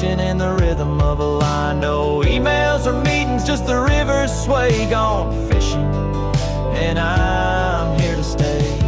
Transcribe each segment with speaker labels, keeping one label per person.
Speaker 1: fishing in the rhythm of a line. No emails or meetings, just the river's sway. Gone fishing, and I'm here to stay.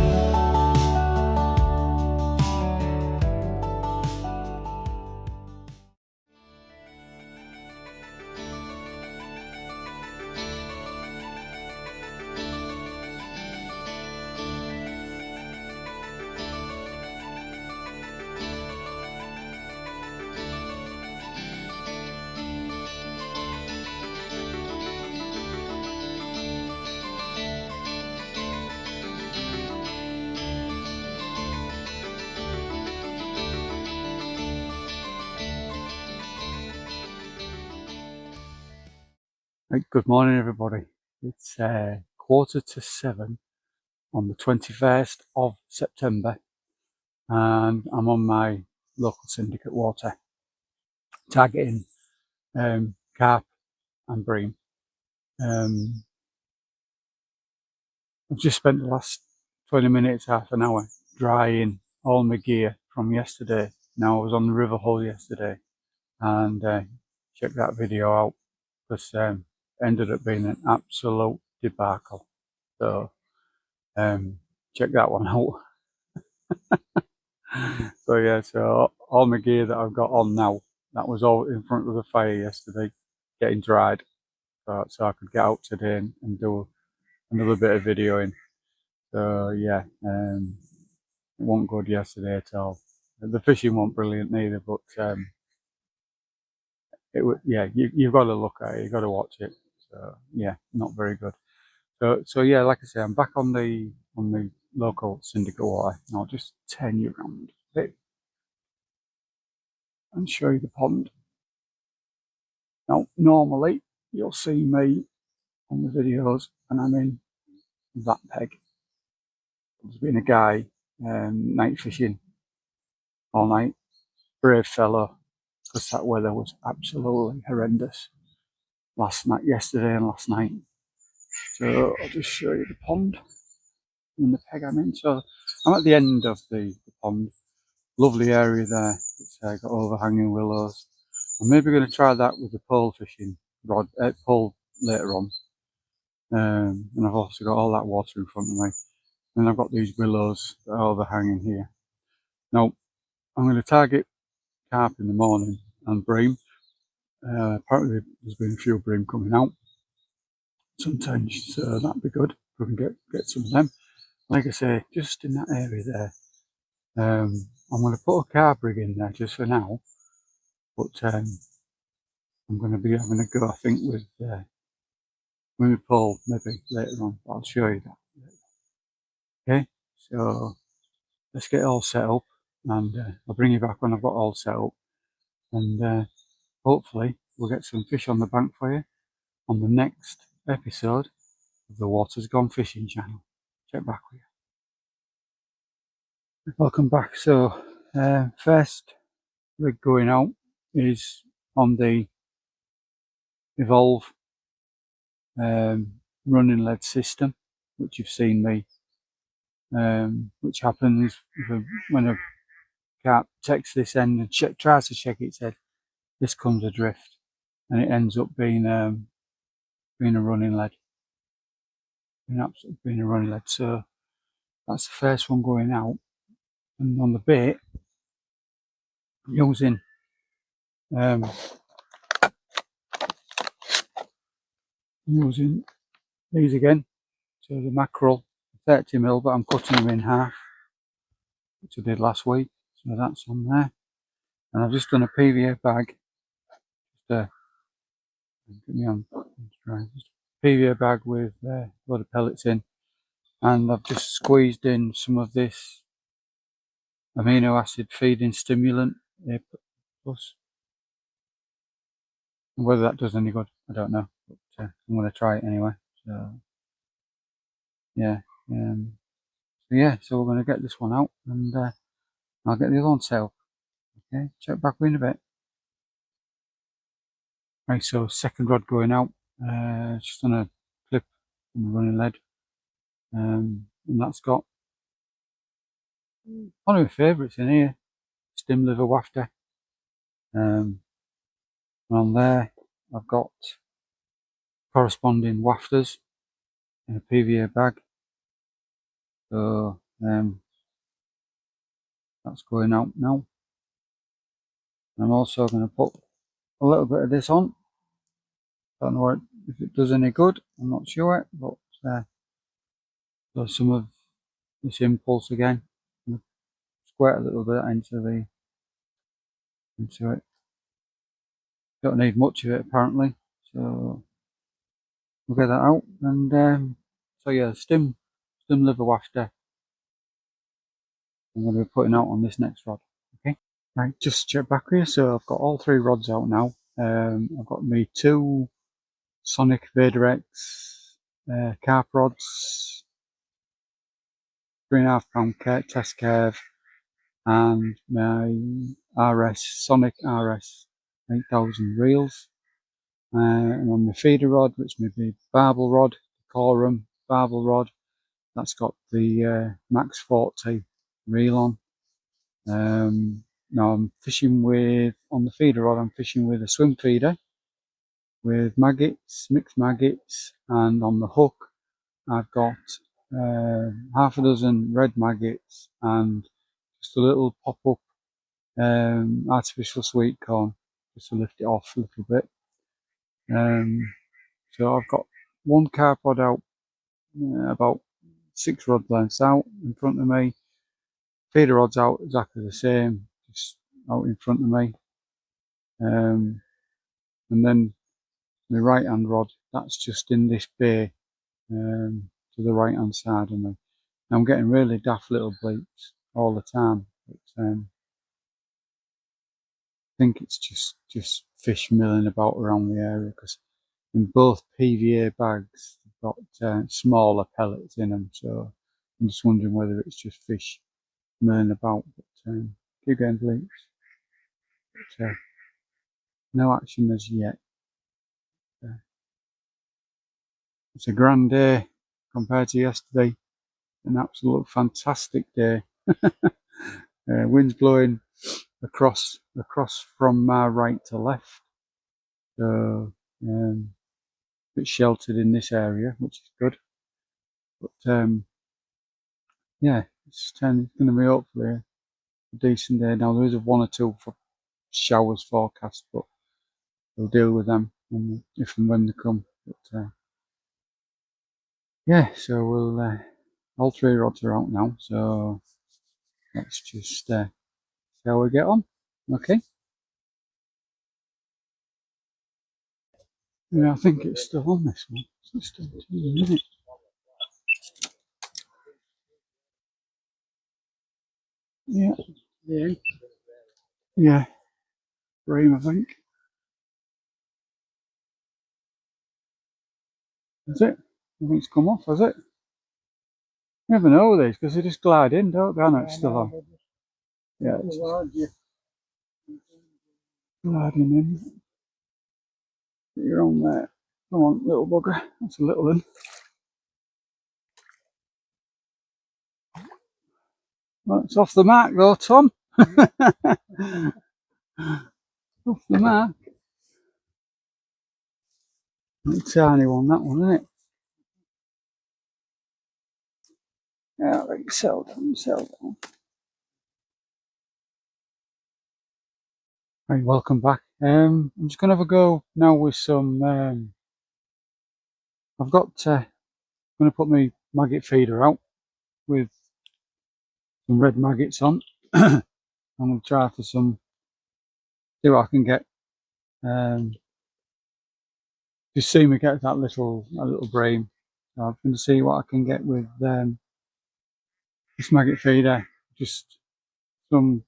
Speaker 2: Right, good morning everybody. It's 6:45 on the 21st of September and I'm on my local syndicate water targeting carp and bream. I've just spent the last 20 minutes, half an hour drying all my gear from yesterday. Now I was on the river hull yesterday and check that video out because ended up being an absolute debacle. So check that one out. So yeah, so all my gear that I've got on now, that was all in front of the fire yesterday, getting dried, so I could get out today and do another bit of videoing. So yeah, it wasn't good yesterday at all. The fishing wasn't brilliant neither, but yeah, you've got to look at it, you've got to watch it. So yeah, not very good. So yeah, like I say, I'm back on the local syndicate water. And I'll just turn you around a bit and show you the pond. Now, normally you'll see me on the videos and I'm in that peg. There's been a guy night fishing all night, brave fellow, because that weather was absolutely horrendous yesterday and last night. So I'll just show you the pond and the peg I'm in. So I'm at the end of the pond. Lovely area there. It's got overhanging willows. I'm maybe going to try that with the pole fishing rod, pole later on. And I've also got all that water in front of me. And I've got these willows that are overhanging here. Now, I'm going to target carp in the morning and bream. Apparently there's been a few bream coming out sometimes, so that'd be good if we can get some of them. Like I say, just in that area there. I'm going to put a carp rig in there just for now, but I'm going to be having a go, I think, with my pole maybe later on. I'll show you that. Okay, so let's get it all set up and I'll bring you back when I've got all set up, and hopefully we'll get some fish on the bank for you on the next episode of the Water's Gone Fishing channel. Check back with you. Welcome back. So first rig going out is on the Evolve running lead system, which you've seen me, which happens when a carp takes this end and tries to shake its head. This comes adrift, and it ends up being a running lead. Being a running lead. So that's the first one going out, and on the bait, using these again. So the mackerel, 30mm, but I'm cutting them in half, which I did last week. So that's on there, and I've just done a PVA bag. Just get me on. Just PVA bag with a lot of pellets in, and I've just squeezed in some of this amino acid feeding stimulant A+. And whether that does any good, I don't know, but I'm going to try it anyway. So yeah, so we're going to get this one out, and I'll get the other one set up. Okay, check back in a bit. Right, so second rod going out, just on a clip on the running lead, and that's got one of my favourites in here, stim liver wafter. And on there I've got corresponding wafters in a PVA bag. So that's going out now. I'm also going to put a little bit of this on. Don't know if it does any good, I'm not sure, but so some of this impulse again. Squirt a little bit into it. Don't need much of it apparently, so we'll get that out. And so yeah, stem liver wafter I'm going to be putting out on this next rod. Okay, right, just check back here. So I've got all 3 rods out now. I've got me 2 Sonic Vader X carp rods, 3.5 pound test curve, and my RS Sonic RS 8000 reels. And on my feeder rod, which may be barbel rod, Corum barbel rod, that's got the Max 40 reel on. Now I'm fishing with, on the feeder rod, I'm fishing with a swim feeder with maggots, mixed maggots, and on the hook I've got half a dozen red maggots and just a little pop-up artificial sweet corn, just to lift it off a little bit. So I've got 1 carp rod out, about 6 rod lengths out in front of me. Feeder rod's out exactly the same, just out in front of me. And then the right hand rod, that's just in this bay to the right hand side of me. I'm getting really daft little bleeps all the time, but I think it's just fish milling about around the area, because in both PVA bags they've got smaller pellets in them, so I'm just wondering whether it's just fish milling about. But keep getting bleeps, but no action as yet. It's a grand day compared to yesterday. An absolute fantastic day. Wind's blowing across from my right to left, so a bit sheltered in this area, which is good. But yeah, it's going to be hopefully a decent day. Now there is a 1 or 2 showers forecast, but we'll deal with them if and when they come. But yeah, so we'll all 3 rods are out now, so let's just see how we get on. Okay. Yeah, I think it's still on this one. It's still tuning, isn't it? Yeah. Yeah. Yeah. Bream, I think. Is it? I think it's come off, has it? You never know with these, because they just glide in, don't they? I know it's still on. Yeah, it's gliding in. You're on there. Come on, little bugger. That's a little one. Well, it's off the mark though, Tom. Off the mark. A tiny one, that one, isn't it? Yeah, right, settle down. Right, welcome back. I'm just going to have a go now with some, I'm going to put my maggot feeder out with some red maggots on. I'm going to try for some, see what I can get. Just see me get that little bream. So I'm going to see what I can get with this maggot feeder. Just some,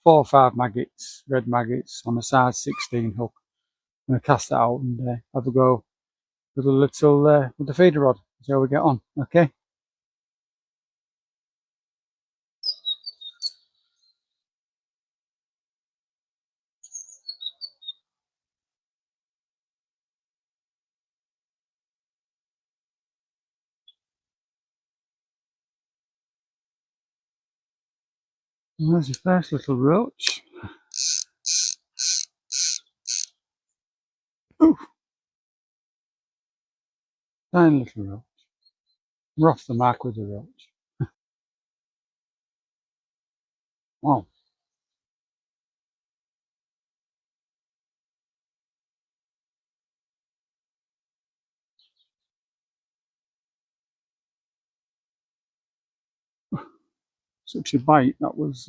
Speaker 2: 4 or 5 maggots, red maggots on a size 16 hook. I'm going to cast that out and have a go with a little with the feeder rod. See how we get on. Okay. And there's your first little roach. Ooh, tiny little roach. We're off the mark with the roach. Wow. Such a bite. That was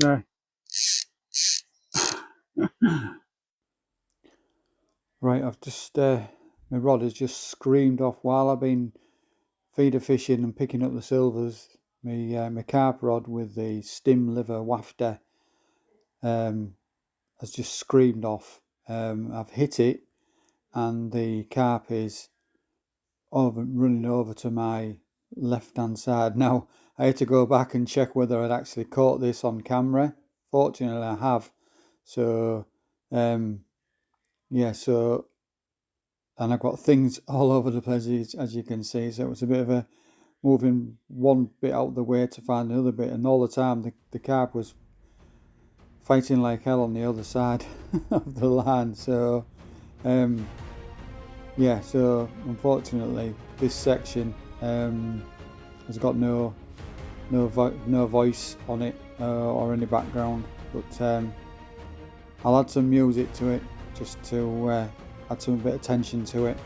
Speaker 2: right. I've just my rod has just screamed off while I've been feeder fishing and picking up the silvers. My carp rod with the stim liver wafter has just screamed off. I've hit it, and the carp is running over to my left hand side. Now I had to go back and check whether I'd actually caught this on camera. Fortunately I have. So yeah, so, and I've got things all over the place as you can see, so it was a bit of a moving one bit out of the way to find another bit, and all the time the carp was fighting like hell on the other side of the line. So yeah, so unfortunately this section has got no voice on it or any background, but I'll add some music to it just to add some bit of tension to it.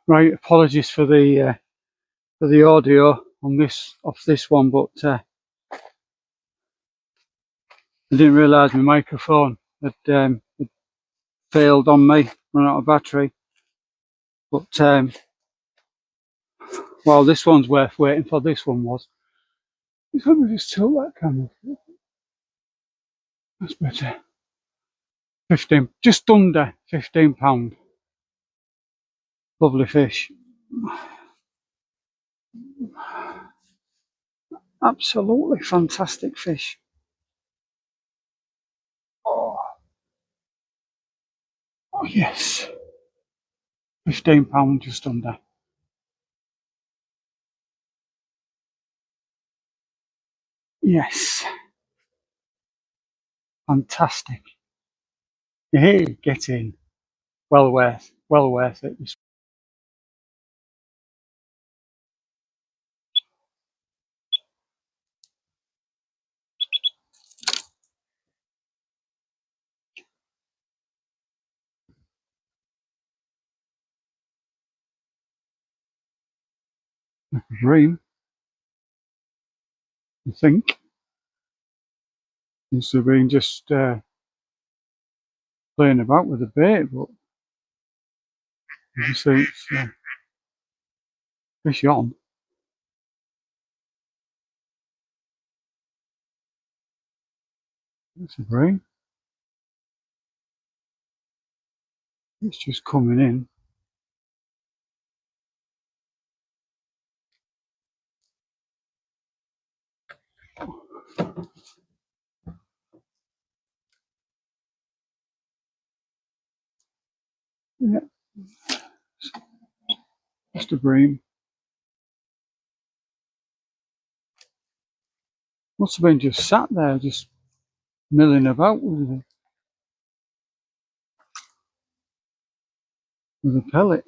Speaker 2: Right, apologies for the audio on this one, but I didn't realise my microphone had failed on me, run out of battery. But while this one's worth waiting for, this one was. Let me just tilt that camera. That's better. 15, just under £15. Lovely fish. Absolutely fantastic fish. Oh, oh yes. £15 just under. Yes. Fantastic. Hey, get in. Well worth it. Bream, I think, instead of being just playing about with the bait, but as you see, it's fish on. That's a bream. It's just coming in. Yeah, just a bream. Must have been just sat there, just milling about with a pellet.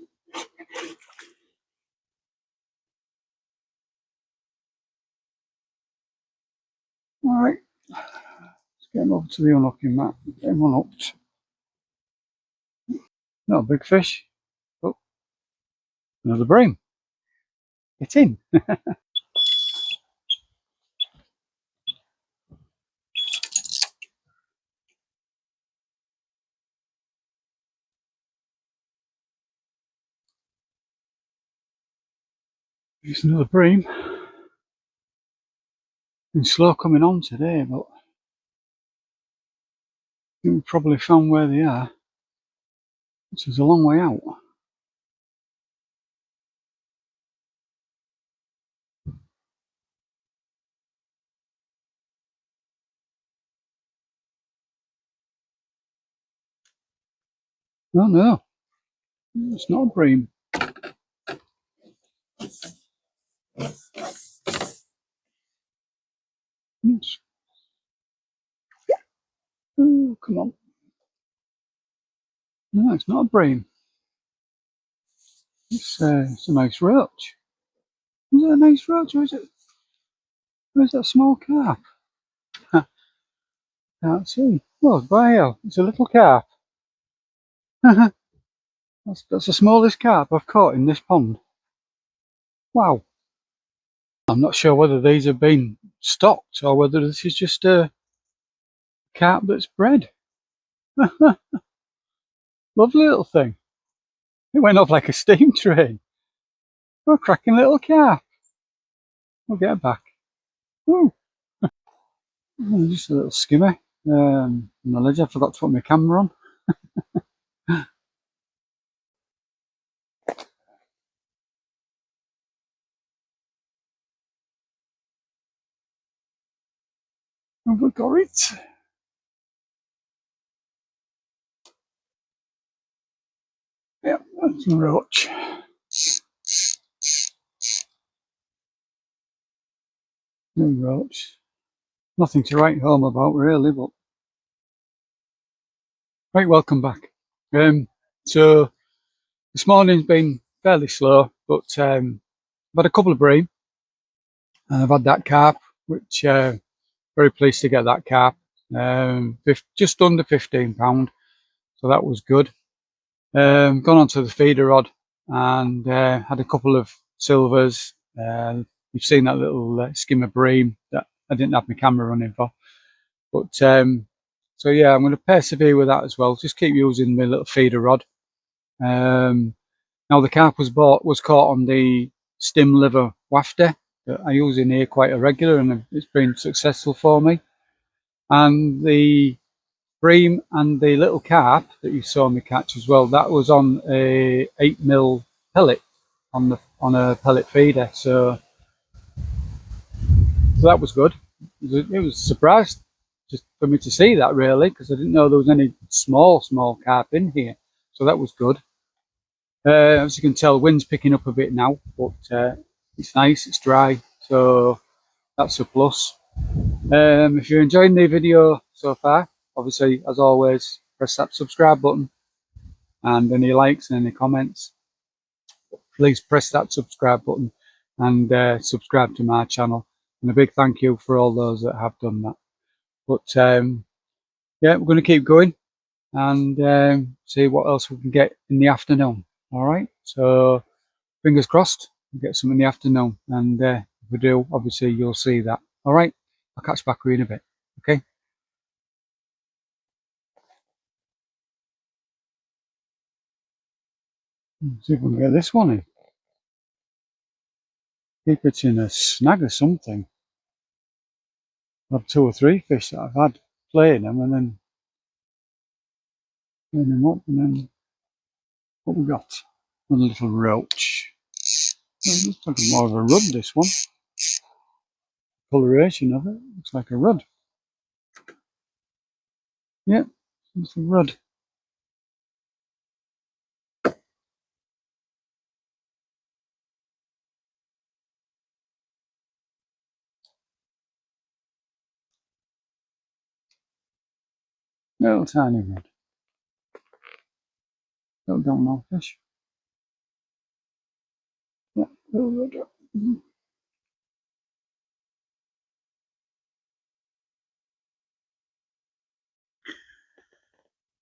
Speaker 2: All right, let's get him over to the unhooking mat. Get him unhooked. Not a big fish, but another bream. Get in. It's another bream. Been slow coming on today, but I think we probably found where they are, which is a long way out. Oh no, it's not a bream. Oh, come on. No, it's not a bream. It's a nice roach. Is it a nice roach or is it a small carp? Can't see. Well, by hell, it's a little carp. that's the smallest carp I've caught in this pond. Wow. I'm not sure whether these have been stocked or whether this is just a carp that's bred. Lovely little thing. It went off like a steam train. Oh, a cracking little carp. We'll get it back. Ooh. Oh, just a little skimmer. On the ledge, I forgot to put my camera on. Have we got it? Yep, that's a roach. Roach. Nothing to write home about really, but right, welcome back. So this morning's been fairly slow, but I've had a couple of bream and I've had that carp, which very pleased to get that carp. Just under £15, so that was good. Gone on to the feeder rod and had a couple of silvers. You've seen that little skimmer bream that I didn't have my camera running for, but so yeah, I'm going to persevere with that as well. Just keep using my little feeder rod. Now the carp was caught on the stim liver wafter that I use in here quite a regular, and it's been successful for me. And the bream and the little carp that you saw me catch as well, that was on a 8mm pellet on a pellet feeder. So that was good. It was a surprise just for me to see that, really, because I didn't know there was any small carp in here. So that was good. As you can tell, wind's picking up a bit now, but it's nice, it's dry, so that's a plus. If you're enjoying the video so far, obviously, as always, press that subscribe button, and any likes and any comments, please press that subscribe button and subscribe to my channel. And a big thank you for all those that have done that. But yeah, we're going to keep going and see what else we can get in the afternoon. All right, so fingers crossed we get some in the afternoon, and if we do, obviously you'll see that. All right, I'll catch back with you in a bit. Okay. Let's see if we can get this one in. Keep it in a snag or something. I've 2 or 3 fish that I've had playing them and then turn them up, and then what we got? One little roach. Oh, looks like more of a rudd, this one. Coloration of it looks like a rudd. Yeah, it's a rudd. Little tiny rudd. Little don't fish. Yeah, little rudd.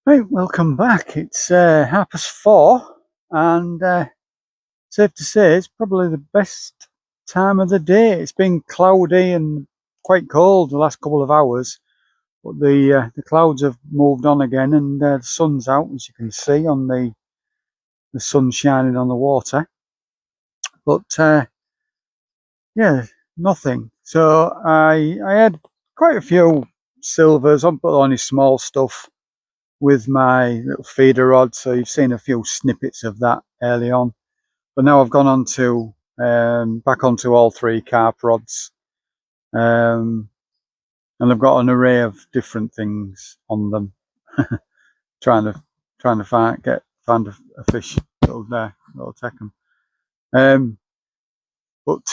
Speaker 2: Right, welcome back. It's 4:30, and safe to say it's probably the best time of the day. It's been cloudy and quite cold the last couple of hours, but the clouds have moved on again, and the sun's out, as you can see on the sun shining on the water. But yeah, nothing. So I had quite a few silvers. I'm put only small stuff with my little feeder rod, so you've seen a few snippets of that early on. But now I've gone on to back onto all 3 carp rods, and I've got an array of different things on them, trying to find a fish that'll take them. But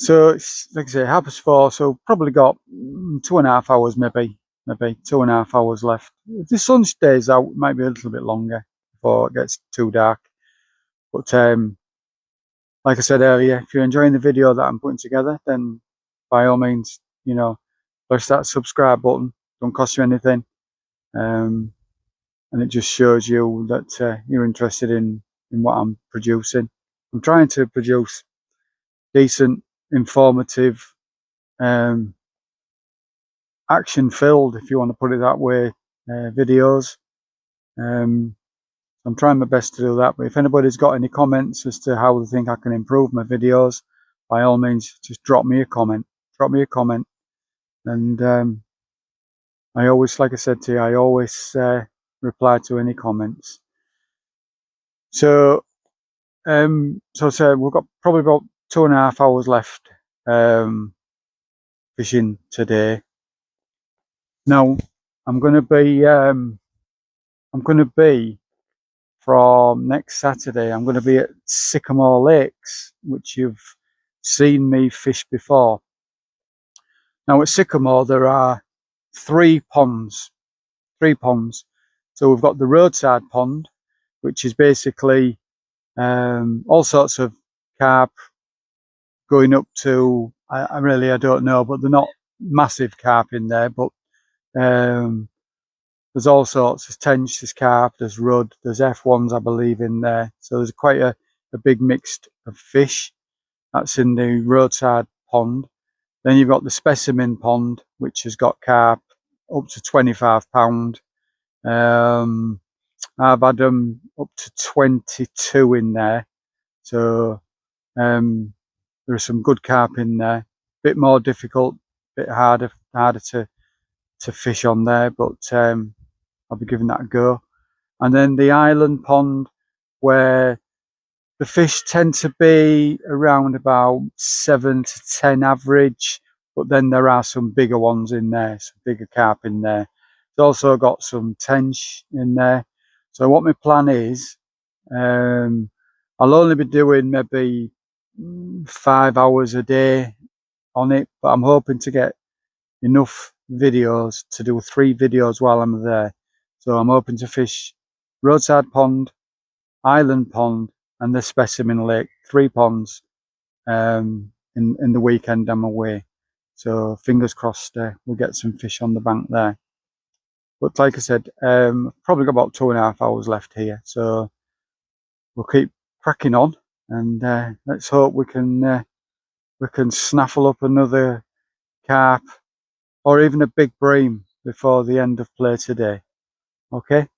Speaker 2: so it's like I say, 4:30, so probably got 2.5 hours, maybe 2.5 hours left. If the sun stays out, it might be a little bit longer before it gets too dark. But like I said earlier, if you're enjoying the video that I'm putting together, then by all means, press that subscribe button. Don't cost you anything, and it just shows you that you're interested in what I'm producing. I'm trying to produce decent, informative, action-filled, if you want to put it that way, videos. I'm trying my best to do that, but if anybody's got any comments as to how they think I can improve my videos, by all means, just drop me a comment. And I always, like I said to you, I always reply to any comments. So we've got probably about 2.5 hours left fishing today. Now I'm going to be from next Saturday. I'm going to be at Sycamore Lakes, which you've seen me fish before. Now at Sycamore there are 3 ponds. So we've got the roadside pond, which is basically all sorts of carp going up to, I don't know, but they're not massive carp in there, but there's all sorts. There's tench, there's carp, there's rudd, there's F1s, I believe, in there. So there's quite a big mix of fish. That's in the roadside pond. Then you've got the specimen pond, which has got carp up to 25 pound. I've had them up to 22 in there. So there are some good carp in there. Bit more difficult, bit harder to fish on there, but I'll be giving that a go. And then the island pond, where the fish tend to be around about 7 to 10 average, but then there are some bigger ones in there, some bigger carp in there. It's also got some tench in there. So what my plan is, I'll only be doing maybe 5 hours a day on it, but I'm hoping to get enough videos to do 3 videos while I'm there. So I'm hoping to fish Roadside Pond, Island Pond, and the Specimen Lake, 3 ponds in the weekend I'm away. So fingers crossed we'll get some fish on the bank there. But like I said, probably got about 2.5 hours left here, so we'll keep cracking on, and let's hope we can snaffle up another carp or even a big bream before the end of play today. Okay,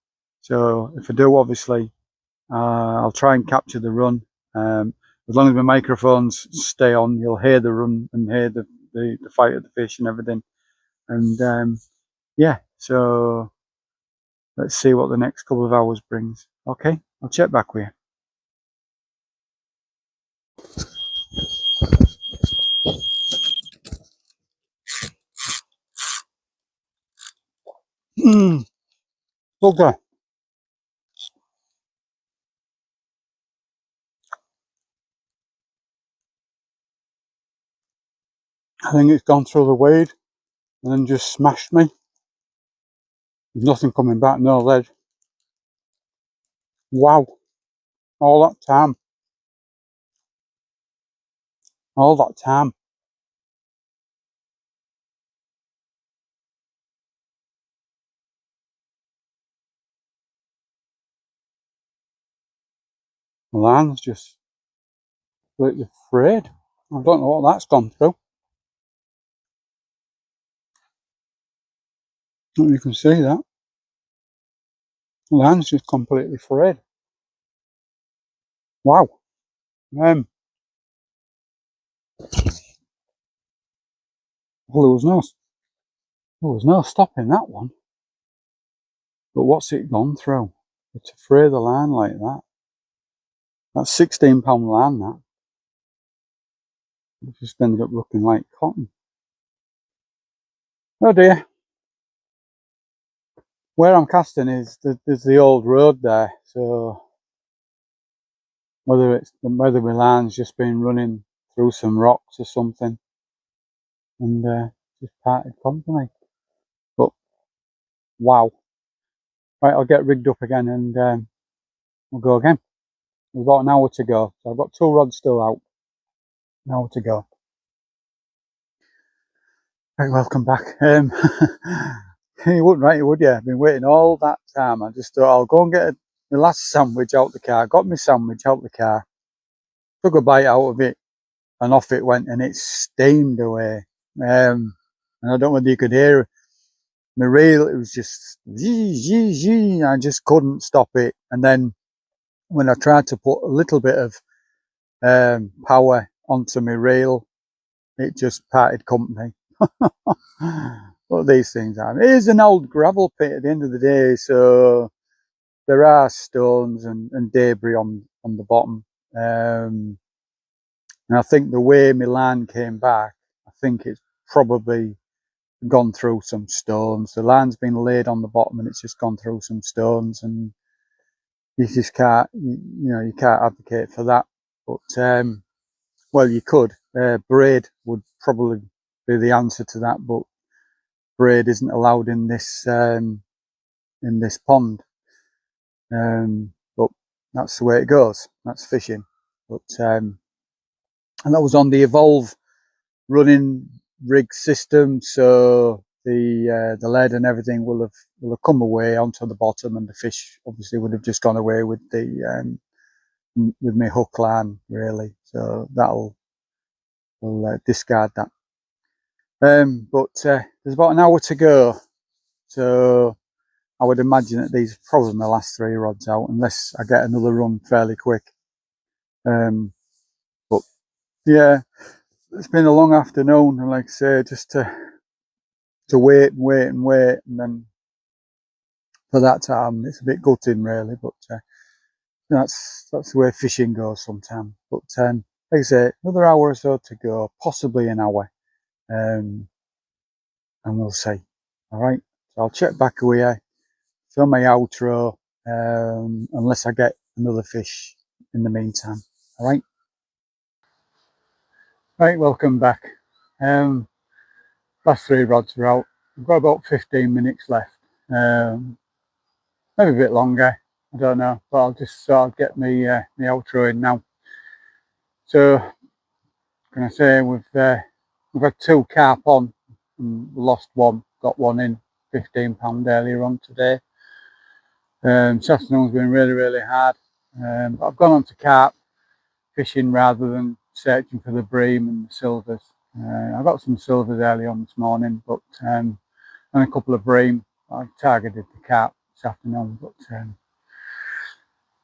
Speaker 2: so if I do, obviously I'll try and capture the run. As long as my microphones stay on, you'll hear the run and hear the fight of the fish and everything. And yeah, so let's see what the next couple of hours brings. Okay, I'll check back with you. Okay. I think it's gone through the wade and then just smashed me. There's nothing coming back, no lead. Wow, all that time. All that time. The line's just completely frayed. I don't know what that's gone through. You can see that. The line's just completely frayed. Wow. Well, there was no stopping that one. But what's it gone through? To fray the line like that. That's 16-pound line, that. It just ended up looking like cotton. Oh dear. Where I'm casting is there's the old road there, so whether my line's just been running through some rocks or something, and just parted company. But wow. Right, I'll get rigged up again and we'll go again. There's about an hour to go, so I've got 2 rods still out. An hour to go. Right, welcome back. You wouldn't, right? Would you? I've been waiting all that time. I just thought I'll go and get my last sandwich out the car. Got my sandwich out the car, took a bite out of it, and off it went, and it steamed away. And I don't know whether you could hear my reel. It was just zee. I just couldn't stop it. And then when I tried to put a little bit of power onto my reel, it just parted company. What these things are. It is an old gravel pit at the end of the day, so there are stones and debris on the bottom. And I think the way my line came back, I think it's probably gone through some stones. The line's been laid on the bottom and it's just gone through some stones, and you just can't, you can't advocate for that. But well, you could. Braid would probably be the answer to that, but braid isn't allowed in this pond. But that's the way it goes. That's fishing. But and that was on the Evolve running rig system, so the lead and everything will have come away onto the bottom, and the fish obviously would have just gone away with the with my hook line, really. So we'll discard that. But there's about an hour to go, so I would imagine that these are probably my last 3 rods out, unless I get another run fairly quick. But yeah, it's been a long afternoon, and like I say, just to wait, and then for that time, it's a bit gutting, really. But that's the way fishing goes sometimes. But like I say, another hour or so to go, possibly an hour, and we'll see. All right, so I'll check back away, film my outro, unless I get another fish in the meantime. All right. Right, welcome back. Last 3 rods are out. I've got about 15 minutes left. Maybe a bit longer, I don't know, but I'll just sort of get me my outro in now. So, can I say we've had 2 carp on, and lost 1, got 1 in, £15 earlier on today. This afternoon's been really hard, but I've gone on to carp fishing rather than searching for the bream and the silvers. I got some silvers early on this morning, but and a couple of bream. I targeted the carp this afternoon, but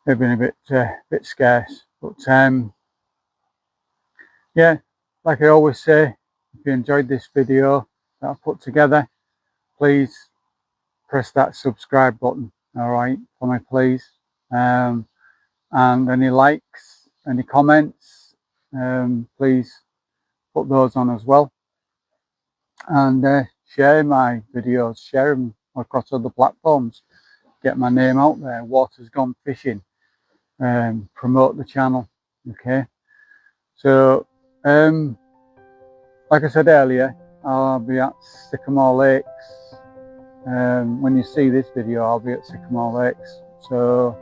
Speaker 2: they've been a bit scarce. But yeah, like I always say, if you enjoyed this video that I put together, please press that subscribe button, all right, for me, please. And any likes, any comments, please put those on as well. And share my videos, share them across other platforms, get my name out there. Water's Gone Fishing, promote the channel. Okay, so like I said earlier, I'll be at Sycamore Lakes. When you see this video, I'll be at Sycamore Lakes, so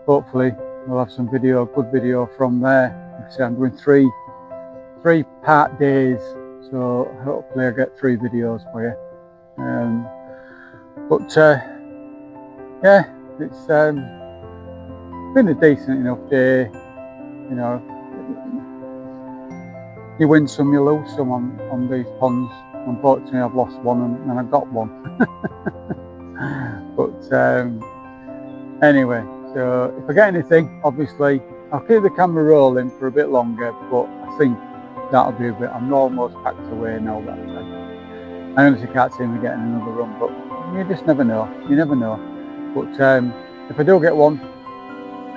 Speaker 2: hopefully we'll have some video, good video from there. Like I said, I'm doing three part days, so hopefully I get 3 videos for you. But yeah, it's been a decent enough day. You know, you win some, you lose some on these ponds. Unfortunately, I've lost 1 and I got 1. But anyway, so if I get anything, obviously I'll keep the camera rolling for a bit longer, but I think that'll be a bit. I'm almost packed away now. That I honestly can't see me getting another run, but you just never know. You never know. But if I do get 1,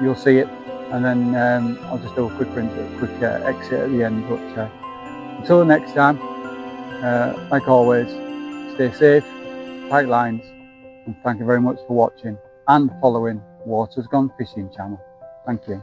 Speaker 2: you'll see it, and then I'll just do a quick exit at the end. But until the next time, like always, stay safe, tight lines, and thank you very much for watching and following Water's Gone Fishing channel. Thank you.